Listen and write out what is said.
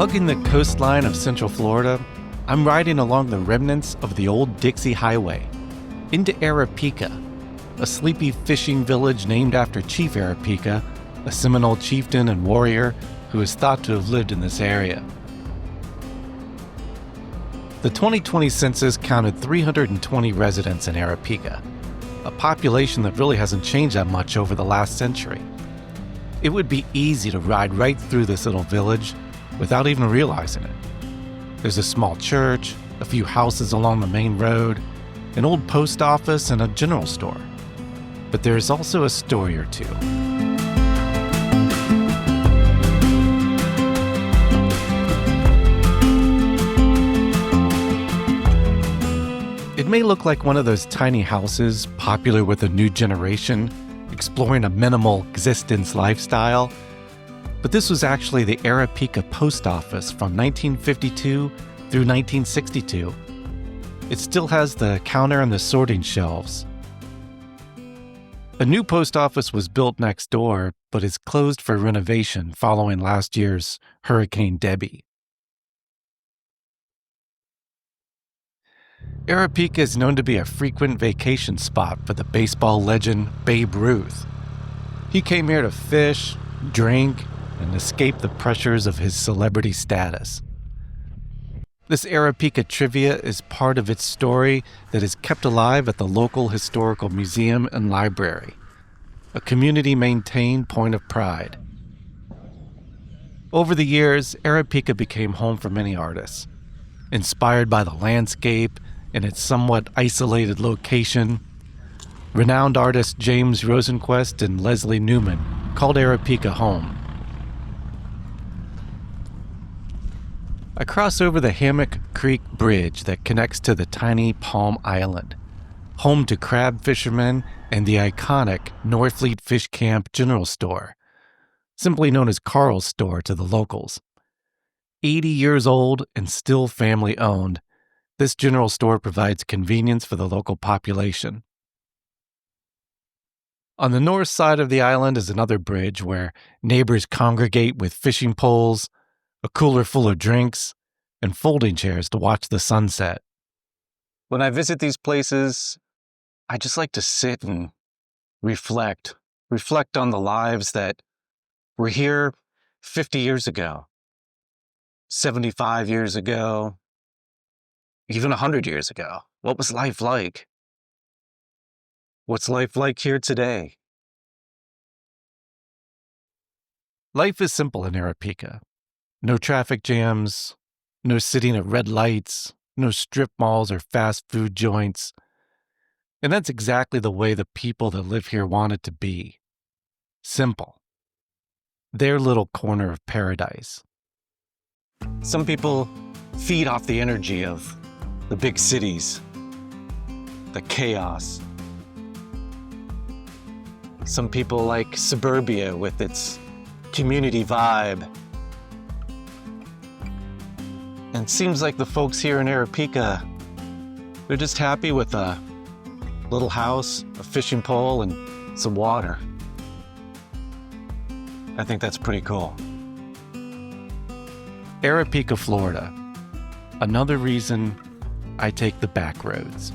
Hugging the coastline of Central Florida, I'm riding along the remnants of the old Dixie Highway into Aripeka, a sleepy fishing village named after Chief Aripeka, a Seminole chieftain and warrior who is thought to have lived in this area. The 2020 census counted 320 residents in Aripeka, a population that really hasn't changed that much over the last century. It would be easy to ride right through this little village without even realizing it. There's a small church, a few houses along the main road, an old post office, and a general store. But there is also a story or two. It may look like one of those tiny houses popular with a new generation, exploring a minimal existence lifestyle, but this was actually the Aripeka post office from 1952 through 1962. It still has the counter and the sorting shelves. A new post office was built next door, but is closed for renovation following last year's Hurricane Debby. Aripeka is known to be a frequent vacation spot for the baseball legend Babe Ruth. He came here to fish, drink, and escape the pressures of his celebrity status. This Aripeka trivia is part of its story that is kept alive at the local historical museum and library, a community-maintained point of pride. Over the years, Aripeka became home for many artists, inspired by the landscape and its somewhat isolated location. Renowned artists James Rosenquist and Leslie Newman called Aripeka home. I cross over the Hammock Creek Bridge that connects to the tiny Palm Island, home to crab fishermen and the iconic Norfleet Fish Camp General Store, simply known as Carl's Store to the locals. 80 years old and still family-owned, this general store provides convenience for the local population. On the north side of the island is another bridge where neighbors congregate with fishing poles, a cooler full of drinks, and folding chairs to watch the sunset. When I visit these places, I just like to sit and reflect on the lives that were here 50 years ago, 75 years ago, even 100 years ago. What was life like? What's life like here today? Life is simple in Aripeka. No traffic jams, no sitting at red lights, no strip malls or fast food joints. And that's exactly the way the people that live here want it to be. Simple. Their little corner of paradise. Some people feed off the energy of the big cities, the chaos. Some people like suburbia with its community vibe. And it seems like the folks here in Aripeka, they're just happy with a little house, a fishing pole, and some water. I think that's pretty cool. Aripeka, Florida. Another reason I take the back roads.